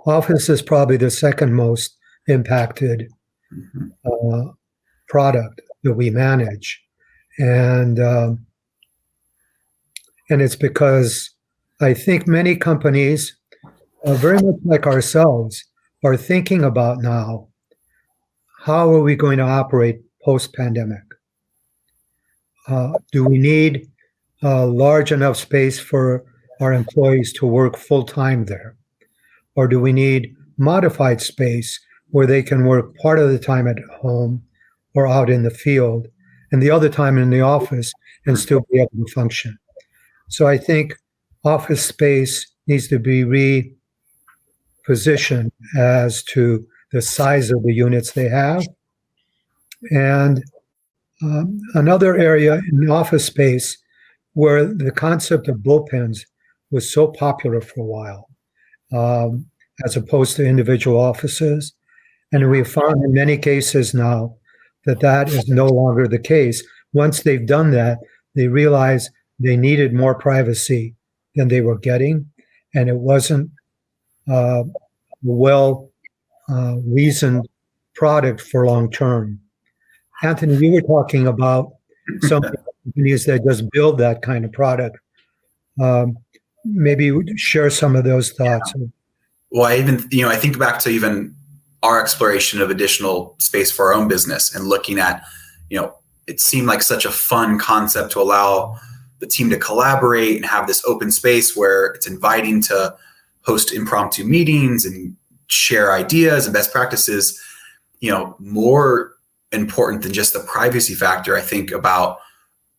Office is probably the second most impacted uh, product that we manage, and it's because I think many companies, very much like ourselves, are thinking about now how are we going to operate post-pandemic. Do we need a large enough space for our employees to work full-time there? Or do we need modified space where they can work part of the time at home or out in the field and the other time in the office and still be able to function? So I think office space needs to be repositioned as to the size of the units they have. And another area in office space where the concept of bullpens was so popular for a while, as opposed to individual offices. And we've found in many cases now that that is no longer the case. Once they've done that, they realize they needed more privacy than they were getting, and it wasn't a well-reasoned product for long term. Anthony, you were talking about some companies that just build that kind of product. Maybe you would share some of those thoughts. Well, I think back to even our exploration of additional space for our own business and looking at, it seemed like such a fun concept to allow the team to collaborate and have this open space where it's inviting to host impromptu meetings and share ideas and best practices. More important than just the privacy factor, I think about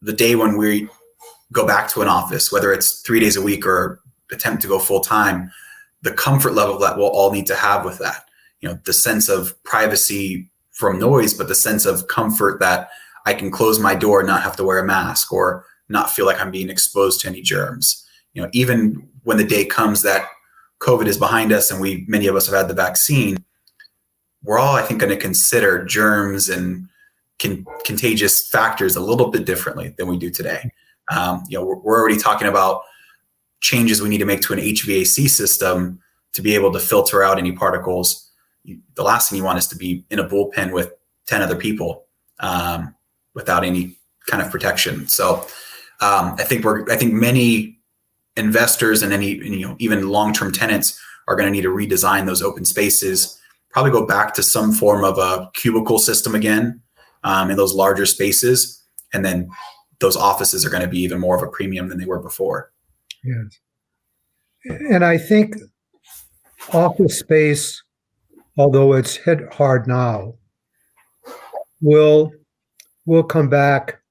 the day when we go back to an office, whether it's 3 days a week or attempt to go full time, the comfort level that we'll all need to have with that, the sense of privacy from noise, but the sense of comfort that I can close my door and not have to wear a mask or not feel like I'm being exposed to any germs. Even when the day comes that COVID is behind us and many of us have had the vaccine, we're all, I think, going to consider germs and contagious factors a little bit differently than we do today. We're already talking about changes we need to make to an HVAC system to be able to filter out any particles. The last thing you want is to be in a bullpen with 10 other people without any kind of protection. So I think many investors and even long-term tenants are going to need to redesign those open spaces, probably go back to some form of a cubicle system again in those larger spaces. And then those offices are going to be even more of a premium than they were before. Yes. And I think office space, although it's hit hard now, will come back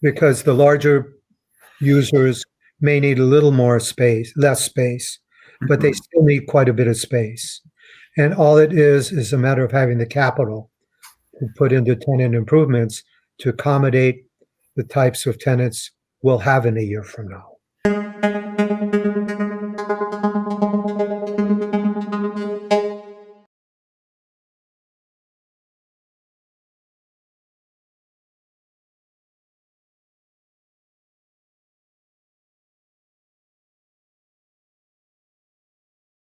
because the larger users may need a little more space, less space, but they still need quite a bit of space. And all it is a matter of having the capital to put into tenant improvements to accommodate the types of tenants we'll have in a year from now.